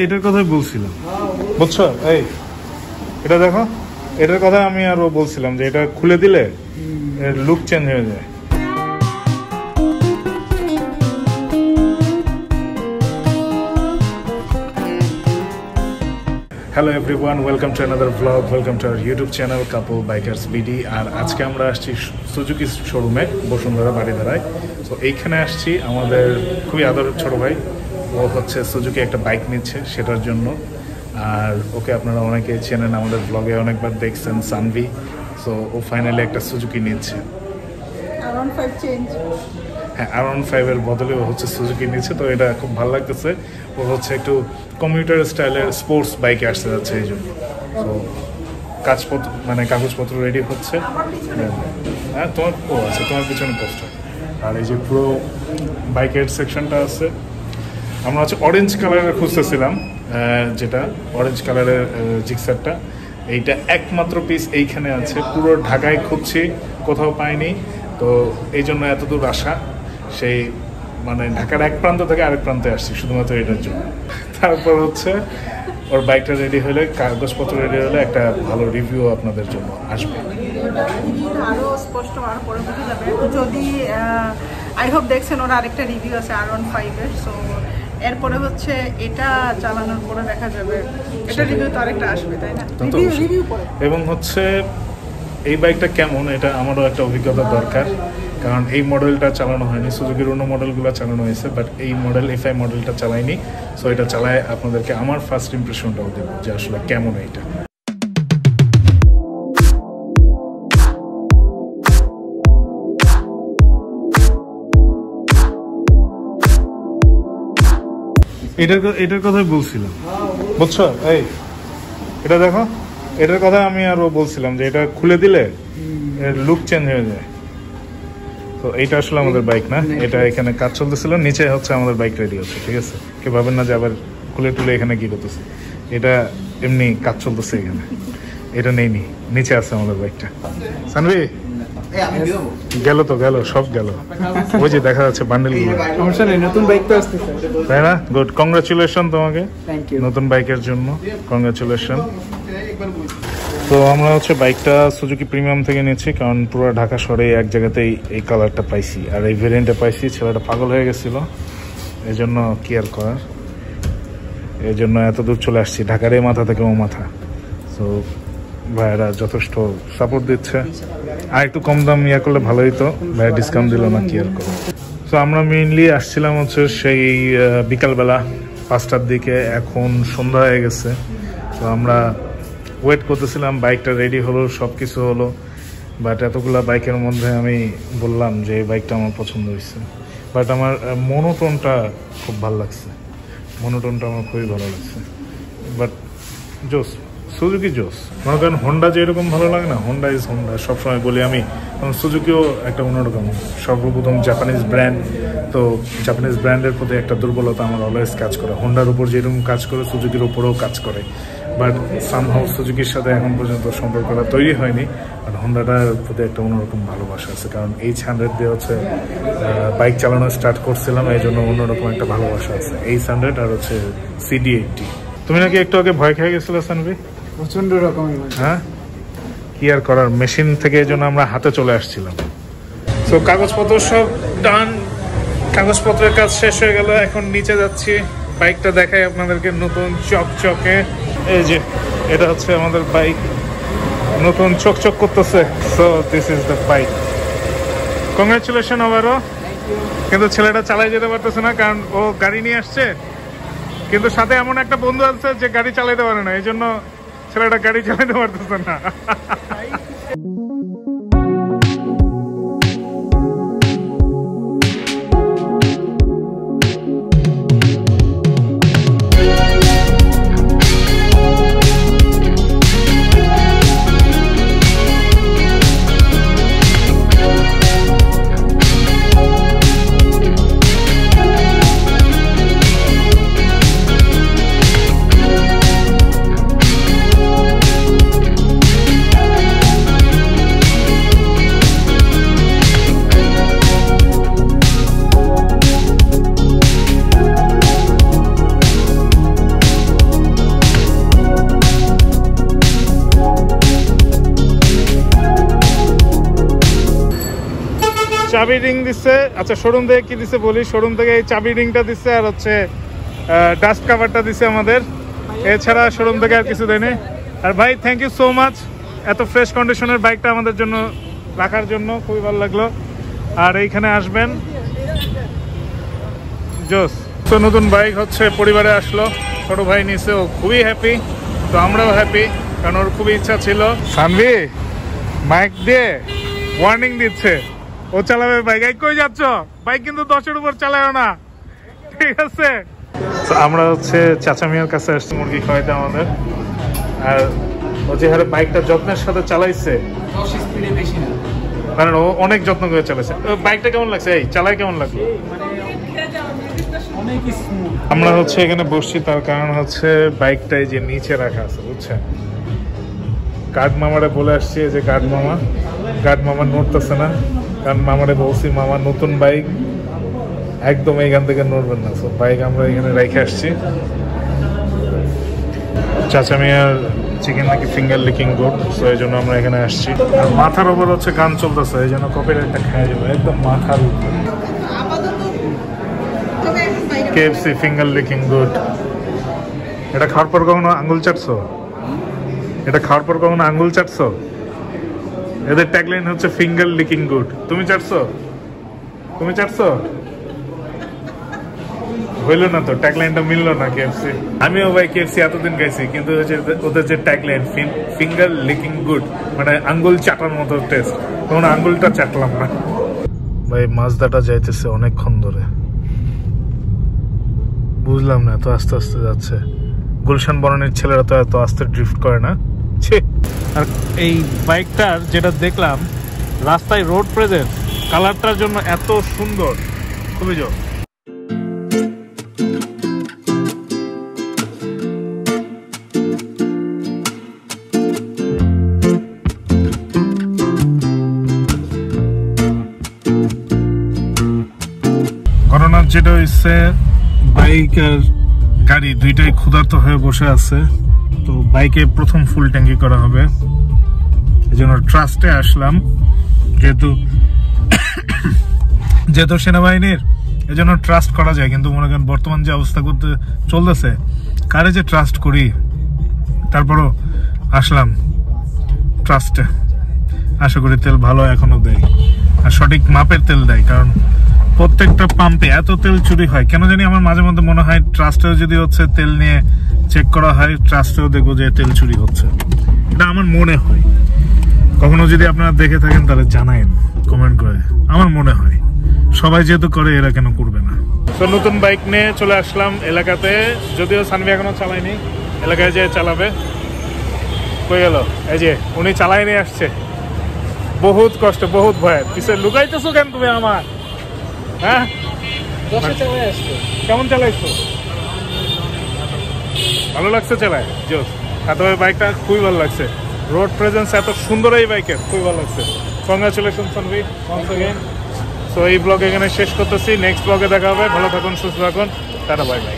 এটার কথাই বলছিলাম, বুঝছো? এই এটা দেখো, এটার কথা আমি আরো বলছিলাম যে এটা খুলে দিলে লুক চেঞ্জ হয়ে যায়। Hello everyone, welcome to another blog, welcome to our YouTube channel couple bikers BD. আর আজকে আমরা আসছি সুজুকি শোরুমে, বসুন্ধরা বাড়িধারায়। তো এইখানে আসছি আমাদের খুবই আদরের ছোটো ভাই, ও হচ্ছে সুজুকি একটা বাইক নিচ্ছে সেটার জন্য। আর ওকে আপনারা অনেকে চেনেন, আমাদের ব্লগে অনেকবার দেখছেন, সানভি। সো ও ফাইনালি একটা সুজুকি নিচ্ছে। হ্যাঁ, R15 বদলে ও হচ্ছে সুজুকি নিচ্ছে, তো এটা খুব ভালো লাগতেছে। ও হচ্ছে একটু কমিউটার স্টাইলের স্পোর্টস বাইকে আসতে যাচ্ছে, এই জন্য। তো কাগজপত্র রেডি হচ্ছে। হ্যাঁ, তোমার আছে, তোমার পিছনে পোস্টার। আর এই যে পুরো বাইকের সেকশনটা আছে। আমরা হচ্ছে অরেঞ্জ কালারের খুঁজতেছিলাম, যেটা অরেঞ্জ কালারের জিক্সারটা, এইটা একমাত্র পিস এইখানে আছে। পুরো ঢাকায় খুঁজছি, কোথাও পাইনি। তো এই জন্য এত দূর আসা, সেই ঢাকার এক প্রান্ত থেকে আরেক প্রান্তে আসছি শুধুমাত্র এটার জন্য। তারপর হচ্ছে ওর বাইকটা রেডি হলে, কাগজপত্র রেডি হলে একটা ভালো রিভিউ আপনাদের জন্য আসবে। আরো স্পষ্ট আরো পরে বোঝা যাবে। যদি আই হোপ দেখছেন ওর আরেকটা রিভিউ আছে R15 এর। সো এরপরে হচ্ছে এটা চালানোর পরে দেখা যাবে, এটা রিভিউ তো আরেকটা আসবে, তাই না? রিভিউ পরে। এবং হচ্ছে এই বাইকটা কেমন, এটা আমারও একটা অভিজ্ঞতা দরকার, কারণ এই মডেলটা চালানো হয়নি। সুজুকির অন্য মডেলগুলো চালানো হয়েছে, বাট এই মডেল A5 মডেলটা চালাইনি। সো এটা চালায় আপনাদেরকে আমার ফার্স্ট ইমপ্রেশনটাও দেবো যে আসলে কেমন এইটা। এটার কথাই বলছিলাম, বুঝছো? এই এটা দেখো, এটার কথা আমি আরো বলছিলাম যে এটা খুলে দিলে লুক চেঞ্জ হয়ে যায়। তো এইটা আসলে আমাদের বাইক না, এটা এখানে কাজ চলতেছিল, নিচে হচ্ছে আমাদের বাইক রেডি হচ্ছে, ঠিক আছে? কেউ ভাবেন না যে আবার খুলে টুলে এখানে কি করতেছে, এটা এমনি কাজ চলতেছে এখানে। এটা নেই, নিচে আছে আমাদের বাইকটা। সানভি গেল, সব গেল। ওই যে দেখা যাচ্ছে বান্ডেল, নতুন বাইক তো আসতেছে, তাই না? গুড, কংগ্রাচুলেশন তোমাকে নতুন বাইকের জন্য, কংগ্রাচুলেশন। তো আমরা হচ্ছে বাইকটা সুজুকি প্রিমিয়াম থেকে নিচ্ছি, কারণ পুরো ঢাকা শহরে এক জায়গাতেই এই কালারটা পাইছি আর এই ভেরিয়েন্টটা পাইছি। ছেলেটা পাগল হয়ে গেছিল, এই জন্য কি আর করার, এই জন্য এত দূর চলে আসছি, ঢাকার এই মাথা থেকে ও মাথা। তো ভাইয়েরা যথেষ্ট সাপোর্ট দিচ্ছে। আর একটু কম দাম ইয়া করলে ভালো হইতো, ভাইয়া ডিসকাউন্ট দিল না, কি আর করবো। তো আমরা মেইনলি আসছিলাম হচ্ছে সেই বিকালবেলা 5টার দিকে, এখন সন্ধ্যা হয়ে গেছে। তো আমরা ওয়েট করতেছিলাম, বাইকটা রেডি হলো, সব কিছু হলো। বাট এতগুলা বাইকের মধ্যে আমি বললাম যে এই বাইকটা আমার পছন্দ হয়েছে। বাট আমার মনোটোনটা খুব ভালো লাগছে, মনোটোনটা আমার খুবই ভালো লাগছে। বাট জোস, সুজুকি জোস। মনে করেন হোন্ডা যেরকম ভালো লাগে না, হোন্ডা ইজ হোন্ডা, সবসময় বলি আমি। সুজুকিও একটা অন্যরকম, সর্বপ্রথম জাপানিজ ব্র্যান্ড। তো জাপানিজ ব্র্যান্ডের প্রতি একটা দুর্বলতা আমার অলওয়েজ কাজ করে। হোন্ডার উপর যেরকম কাজ করে, সুজুকির উপরেও কাজ করে। বাট সামহাউ সুজুকির সাথে এখন পর্যন্ত সম্পর্কটা তৈরি হয়নি। আর হোন্ডাটার প্রতি একটা অন্যরকম ভালোবাসা আছে, কারণ H100 দিয়ে হচ্ছে বাইক চালানো স্টার্ট করছিলাম, এই জন্য অন্যরকম একটা ভালোবাসা আছে। H100 আর হচ্ছে CD80। তুমি নাকি একটু আগে ভয় খেয়ে গেছিলে সানভি? প্রচন্ড রকম। হ্যাঁ, কি আর করার, মেশিন থেকে এই জন্য আমরা হাতে চলে আসছিলাম। তো কাগজপত্র সব ডান, কাগজপত্রের কাজ শেষ হয়ে গেল, এখন নিচে যাচ্ছি। বাইকটা দেখাই আপনাদেরকে, নতুন চকচকে। এই যে এটা হচ্ছে আমাদের বাইক, নতুন চকচক করতেছে। So this is the bike. Congratulation ওভারও। কিন্তু ছেলেটা চালাই যেতে পারতেছে না, কারণ ও গাড়ি নিয়ে আসছে, কিন্তু সাথে এমন একটা বন্ধু আছে যে গাড়ি চালাইতে পারে না, এই জন্য ছেলেটা গাড়ি চালাইতে পারতেছে না। চাবি রিং দিচ্ছে। আচ্ছা শোরুম থেকে কি দিচ্ছে বলি, শোরুম থেকে এই চাবি রিংটা দিচ্ছে আর হচ্ছে ডাস্ট কাভারটা দিচ্ছে আমাদের, এছাড়া শোরুম থেকে আর কিছু দেয়নি। আর ভাই থ্যাংক ইউ সো মাচ এত ফ্রেশ কন্ডিশনের বাইকটা আমাদের জন্য রাখার জন্য, খুবই ভালো লাগলো। আর এইখানে আসবেন জোস। তো নতুন বাইক হচ্ছে পরিবারে আসলো, ছোট ভাই নিছে, ও খুবই হ্যাপি, তো আমরাও হ্যাপি কারণ ওর খুবই ইচ্ছা ছিল। সানভি মাইক দিয়ে ওয়ার্নিং দিচ্ছে ও চালাবে বাইক। কই যাচ্ছ? বাইক কিন্তু 10-এর উপর চালায়ও না, ঠিক আছে? আমরা হচ্ছে চাচা মিয়ার কাছে আসছি মুরগি খাওয়াইতে আমাদের। আর ও যে হারে বাইকটা যত্নের সাথে চালাইছে, কারণ ও অনেক যত্ন করে চালাইছে। বাইকটা কেমন লাগছে? এই চালায় কেমন লাগছে? আমরা হচ্ছে এখানে বসছি তার কারণ হচ্ছে বাইকটাই যে নিচে রাখা আছে, বুঝছেন? গার্ড মামারে বলে আসছি যে গার্ড মামা নড়তেছে না, কারণ মামারে বলছি মামা নতুন বাইক একদম এইখান থেকে নড়বেন না। বাইক আমরা এখানে রেখে আসছি। চাচা মিয়ার চিকেন নাকি ফিঙ্গার লিকিং গুড, সো এই জন্য আমরা এখানে আসছি। আর মাথার উপর হচ্ছে গান চলতেছে, এই জন্য কপিরাইটটা খেয়ে যাবে একদম মাথার উপরে। KFC finger licking good. এটা খাওয়ার পর কখনো আঙ্গুল চাটছো? এদের ট্যাগলাইন হচ্ছে ফিঙ্গার লিকিং গুড। তুমি চাটছো? হইলো না তো, ট্যাগলাইনটা মিললো না কেএফসি। আমিও ভাই কেএফসি এতদিন গাইছি, কিন্তু ওদের যে ট্যাগলাইন ফিঙ্গার লিকিং গুড, মানে আঙ্গুল চাটার মতো টেস্ট, তখন আঙ্গুলটা চাটলাম না। ভাই মাজদাটা যাইতেছে অনেকক্ষণ ধরে, বুঝলাম না, এত আস্তে আস্তে যাচ্ছে। গুলশান বনানীর ছেলেরা তো এত আস্তে ড্রিফট করে না। আর এই বাইকটার যেটা দেখলাম রাস্তায় রোড প্রেজেন্স, কালারটার জন্য এত সুন্দর, খুবই জোর। ঘটনার যেটা হচ্ছে বাইক আর গাড়ি দুইটাই ক্ষুধার্ত হয়ে বসে আছে, তো বাইকে প্রথম ফুল ট্যাঙ্কি করা হবে, এই জন্য ট্রাস্টে আসলাম। যেহেতু সেনাবাহিনীর, এই জন্য ট্রাস্ট করা যায়, কিন্তু মনে করেন বর্তমান যে অবস্থা করতে চলতেছে, কারে যে ট্রাস্ট করি, তারপরও আসলাম ট্রাস্টে। আশা করি তেল ভালো এখনো দেয়, আর সঠিক মাপের তেল দেয়, কারণ প্রত্যেকটা পাম্পে এত তেল চুরি হয় কেন জানি। আমার মাঝে মধ্যে মনে হয় ট্রাস্টেও যদি হচ্ছে তেল নিয়ে চেক করা হয়, ট্রাস্টেও দেখবো যে তেল চুরি হচ্ছে, এটা আমার মনে হয়। কখনো যদি আপনারা দেখে থাকেন তাহলে জানায়েন কমেন্ট করে। আমার মনে হয় সবাই যেহেতু করে, এরা কেন করবে না। তো নতুন বাইক নিয়ে চলে আসলাম এলাকাতে, যদিও সানভি এখনো চালায়নি, এলাকায় যে চালাবে। কই গেল? এই যে উনি চালাই নিয়ে আসছে, বহুত কষ্ট, বহুত ভয়। পিছে লুকাইতেছো কেন তুমি আমার? হ্যাঁ, কেমন চালাইছো? ভালো লাগছে চালায়? জোস। তবে বাইকটা খুবই ভালো লাগছে, রোড প্রেজেন্স এত সুন্দর এই বাইকের, খুবই ভালো লাগছে। Congratulation Sanvi once again. So এই ব্লগ এখানে শেষ করতেছি, নেক্সট ব্লগে দেখা হবে। ভালো থাকুন, সুস্থ থাকুন, টাটা, বাই বাই।